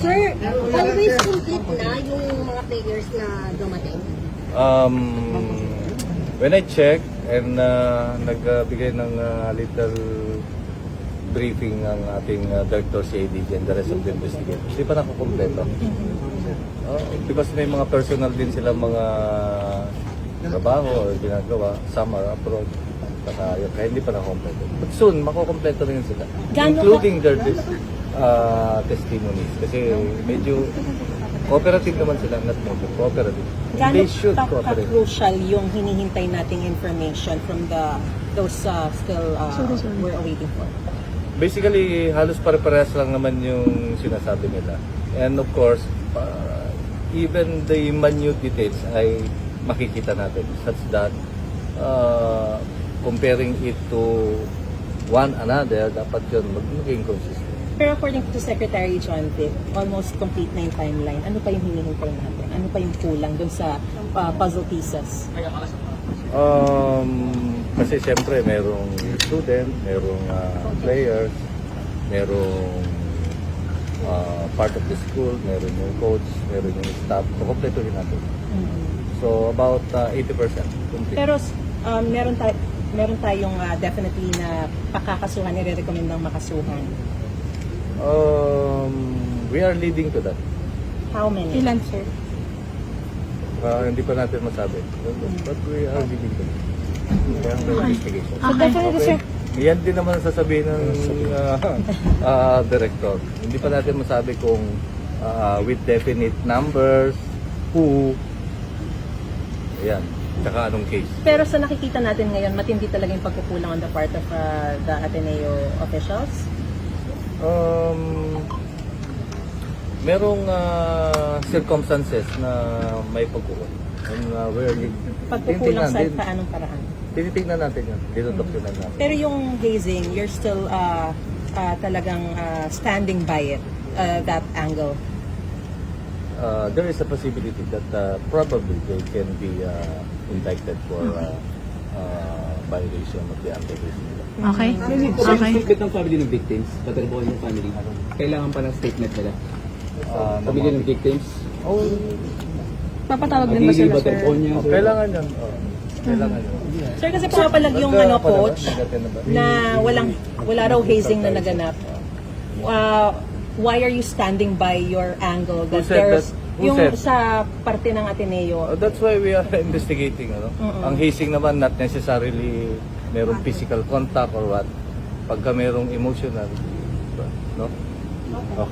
Sir, always complete na yung mga players na dumating? When I check and nagbigay ng little briefing ang ating Director si ADG and the rest of the investigators, hindi pa nakukompleto. Because may mga personal din sila mga trabaho o ginagawa, some are abroad, kaya hindi pa nakukompleto. But soon, makukompleto rin sila. Including their testimonies. Kasi medyo cooperative naman sila, not more cooperative. They should cooperate. Crucial yung hinihintay nating information from those still we're awaiting for? Basically, halos pare-parehas lang naman yung sinasabi nila. And of course, even the minute details ay makikita natin such that comparing it to one another, dapat yun maging consistent. Pero according to Secretary John Vic, almost complete na yung timeline. Ano pa yung hinihintay natin? Ano pa yung kulang dun sa puzzle pieces? Kasi siyempre merong student, merong players, merong part of the school, meron yung coach, meron yung staff. So, kompletuhin natin. So, about 80% complete. Pero meron tayong definitely na pakakasuhan, nire-recommend ng makasuhan. We are leading to that. How many? Ilan, sir? Hindi pa natin masabi. But we are leading to that. Kaya may investigation. So, definitely, sir. Yan din naman ang sasabihin ng director. Hindi pa natin masabi kung with definite numbers, who, ayan, tsaka anong case. Pero sa nakikita natin ngayon, matindi talaga yung pagkukulang on the part of the Ateneo officials? Merong circumstances na may pagkukulang. And Pagkukulang sa paanong paraan? Tinitingnan natin yun. Dinodocument natin. Pero yung hazing, you're still talagang standing by it, that angle? There is a possibility that probably they can be indicted for violation of the anti-hazing law. Okay. Okay. Statement ng family ng victims, patrabuhan ng family. Kailangan pa ng statement nila. Pamilya ng victims. Papatawag din ba sila, sir? Kailangan yan. Kailangan yan. Sir, kasi pumapalag yung coach na wala raw hazing na naganap. Why are you standing by your angle that there's yung sa parte ng Ateneo? That's why we are investigating. Ang hazing naman, not necessarily merong physical contact or what. Pagka merong emotional, no? Okay.